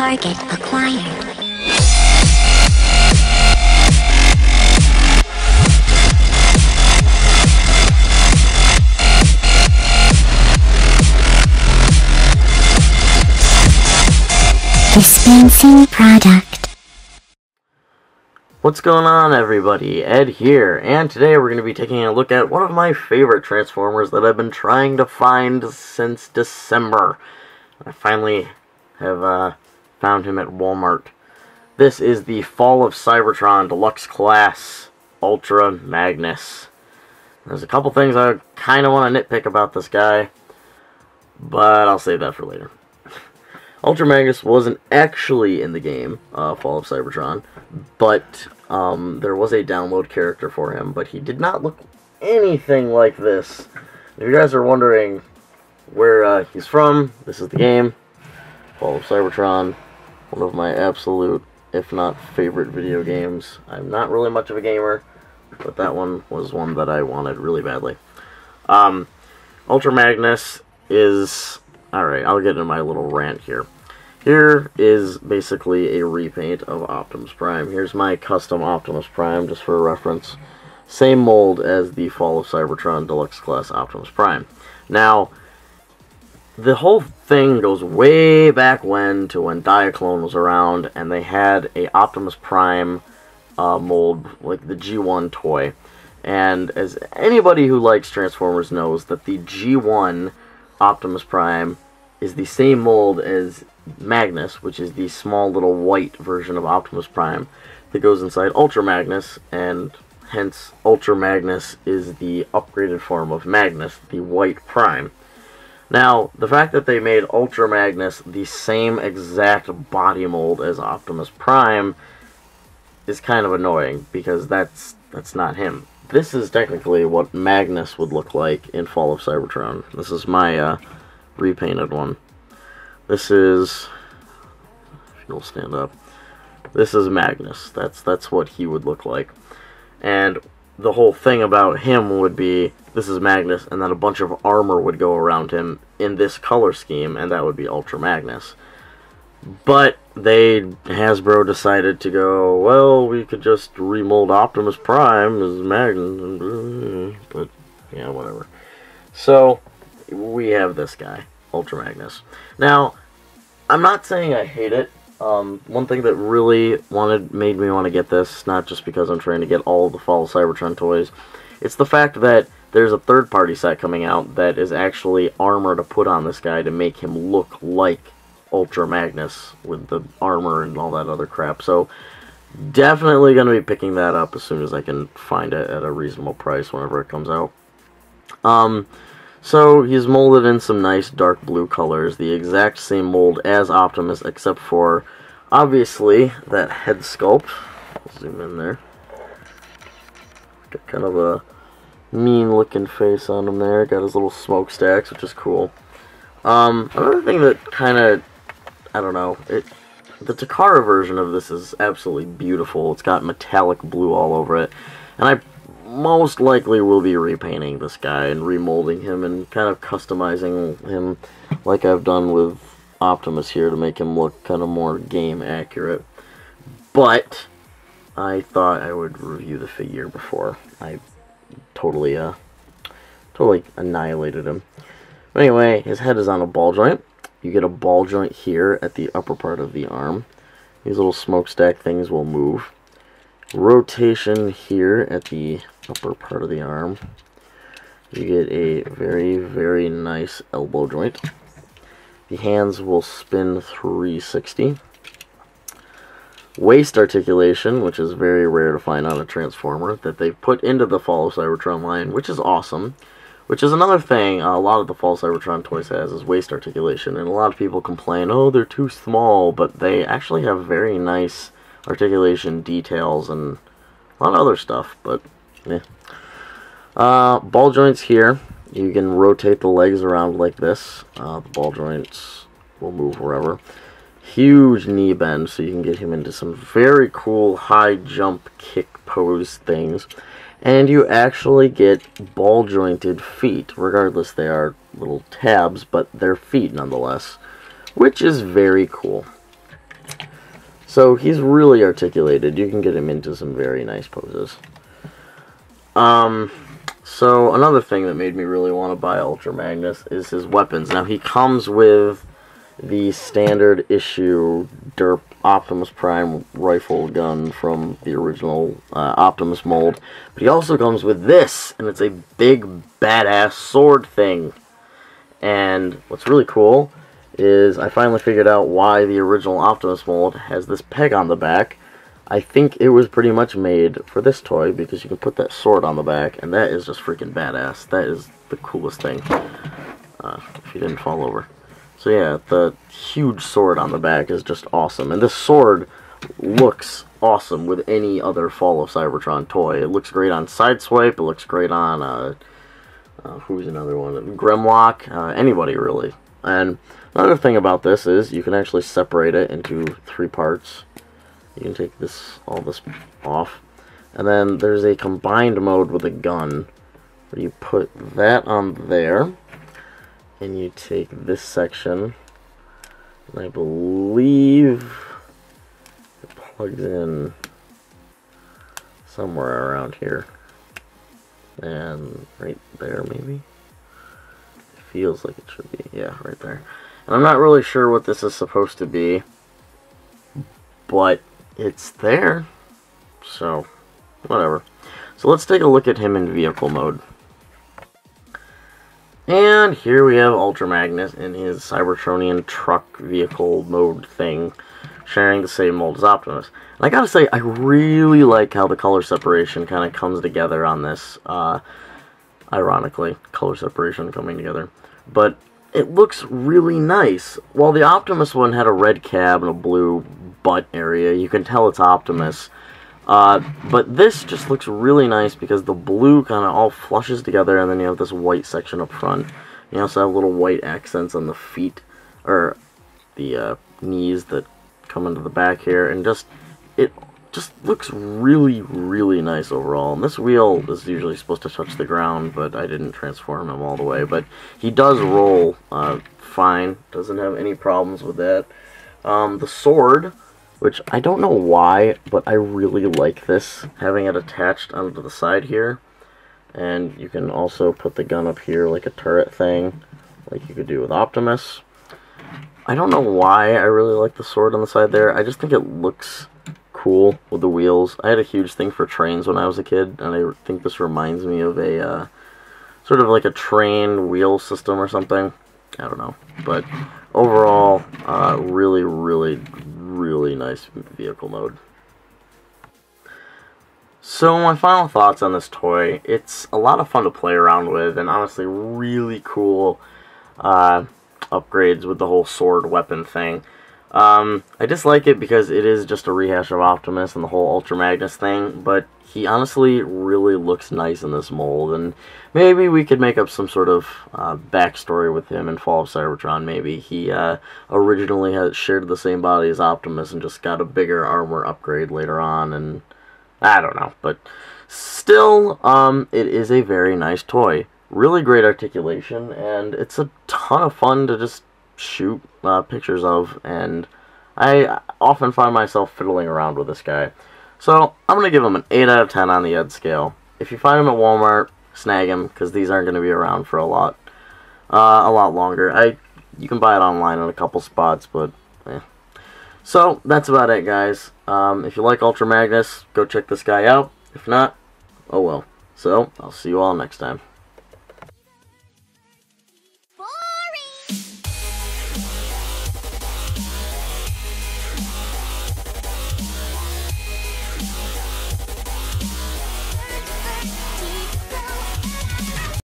Target acquired. Dispensing product. What's going on, everybody? Ed here, and today we're going to be taking a look at one of my favorite Transformers that I've been trying to find since December. I finally have found him at Walmart. This is the Fall of Cybertron Deluxe Class Ultra Magnus. There's a couple things I kind of want to nitpick about this guy, but I'll save that for later. Ultra Magnus wasn't actually in the game, Fall of Cybertron, but there was a download character for him, but he did not look anything like this. If you guys are wondering where he's from, this is the game, Fall of Cybertron, one of my absolute, if not favorite video games. I'm not really much of a gamer, but that one was one that I wanted really badly. Ultra Magnus is... Alright, I'll get into my little rant here. Here is basically a repaint of Optimus Prime. Here's my custom Optimus Prime, just for reference. Same mold as the Fall of Cybertron Deluxe Class Optimus Prime. Now, the whole thing goes way back when to when Diaclone was around, and they had a Optimus Prime mold, like the G1 toy. And as anybody who likes Transformers knows, that the G1 Optimus Prime is the same mold as Magnus, which is the small little white version of Optimus Prime that goes inside Ultra Magnus, and hence Ultra Magnus is the upgraded form of Magnus, the white Prime. Now, the fact that they made Ultra Magnus the same exact body mold as Optimus Prime is kind of annoying, because that's not him. This is technically what Magnus would look like in Fall of Cybertron. This is my repainted one. This is, if you'll stand up, this is Magnus. That's what he would look like. And the whole thing about him would be, this is Magnus, and then a bunch of armor would go around him in this color scheme, and that would be Ultra Magnus. But Hasbro decided to go, well, we could just remold Optimus Prime as Magnus, but yeah, whatever. So, we have this guy, Ultra Magnus. Now, I'm not saying I hate it. One thing that really made me want to get this, not just because I'm trying to get all of the Fall of Cybertron toys, it's the fact that there's a third-party set coming out that is actually armor to put on this guy to make him look like Ultra Magnus with the armor and all that other crap. So, definitely going to be picking that up as soon as I can find it at a reasonable price whenever it comes out. So, he's molded in some nice dark blue colors, the exact same mold as Optimus, except for, obviously, that head sculpt. I'll zoom in there. Got kind of a mean-looking face on him there. Got his little smokestacks, which is cool. Another thing that kind of, I don't know, the Takara version of this is absolutely beautiful. It's got metallic blue all over it, and I most likely will be repainting this guy and remolding him and kind of customizing him like I've done with Optimus here to make him look kind of more game accurate. But I thought I would review the figure before I totally annihilated him. But anyway, his head is on a ball joint. You get a ball joint here at the upper part of the arm. These little smokestack things will move. Rotation here at the upper part of the arm. You get a very, very nice elbow joint. The hands will spin 360. Waist articulation, which is very rare to find on a Transformer, that they've put into the Fall of Cybertron line, which is awesome. Which is another thing a lot of the Fall of Cybertron toys has, is waist articulation. And a lot of people complain, oh, they're too small, but they actually have very nice articulation details and a lot of other stuff, but yeah. Ball joints here. You can rotate the legs around like this. The ball joints will move wherever. Huge knee bend, so you can get him into some very cool high jump kick pose things. And you actually get ball jointed feet. Regardless, they are little tabs, but they're feet nonetheless, which is very cool. So he's really articulated. You can get him into some very nice poses. So another thing that made me really want to buy Ultra Magnus is his weapons. Now he comes with the standard issue Derp Optimus Prime rifle gun from the original Optimus mold, but he also comes with this, and it's a big badass sword thing. And what's really cool is I finally figured out why the original Optimus mold has this peg on the back. I think it was pretty much made for this toy because you can put that sword on the back, and that is just freaking badass. That is the coolest thing. If you didn't fall over. So yeah, the huge sword on the back is just awesome. And this sword looks awesome with any other Fall of Cybertron toy. It looks great on Sideswipe, it looks great on, who's another one? Grimlock, anybody really. And another thing about this is you can actually separate it into 3 parts. You can take all this off. And then there's a combined mode with a gun where you put that on there. And you take this section, and I believe it plugs in somewhere around here. And right there, maybe? It feels like it should be. Yeah, right there. And I'm not really sure what this is supposed to be, but it's there. So, whatever. So let's take a look at him in vehicle mode. And here we have Ultra Magnus in his Cybertronian truck vehicle mode thing, sharing the same mold as Optimus. And I gotta say, I really like how the color separation kind of comes together on this. Ironically, color separation coming together. But it looks really nice. While the Optimus one had a red cab and a blue butt area, you can tell it's Optimus. But this just looks really nice because the blue kind of all flushes together, and then you have this white section up front. You also have little white accents on the feet, or the knees that come into the back here, and it just looks really, really nice overall. And this wheel is usually supposed to touch the ground, but I didn't transform him all the way. But he does roll fine, doesn't have any problems with that. The sword, which I don't know why, but I really like this, having it attached onto the side here. And you can also put the gun up here like a turret thing, like you could do with Optimus. I don't know why I really like the sword on the side there. I just think it looks cool with the wheels. I had a huge thing for trains when I was a kid, and I think this reminds me of a sort of like a train wheel system or something. I don't know, but overall, really, really, really nice vehicle mode. So my final thoughts on this toy: it's a lot of fun to play around with, and honestly really cool upgrades with the whole sword weapon thing. I dislike it because it is just a rehash of Optimus and the whole Ultra Magnus thing, but he honestly really looks nice in this mold, and maybe we could make up some sort of backstory with him in Fall of Cybertron. Maybe he originally shared the same body as Optimus and just got a bigger armor upgrade later on, and I don't know, but still, it is a very nice toy. Really great articulation, and it's a ton of fun to just shoot pictures of, and I often find myself fiddling around with this guy. So I'm going to give him an 8 out of 10 on the Ed scale. If you find him at Walmart, snag him, because these aren't going to be around for a lot longer. You can buy it online in a couple spots, but eh. So that's about it, guys. If you like Ultra Magnus, go check this guy out. If not, oh well. So I'll see you all next time.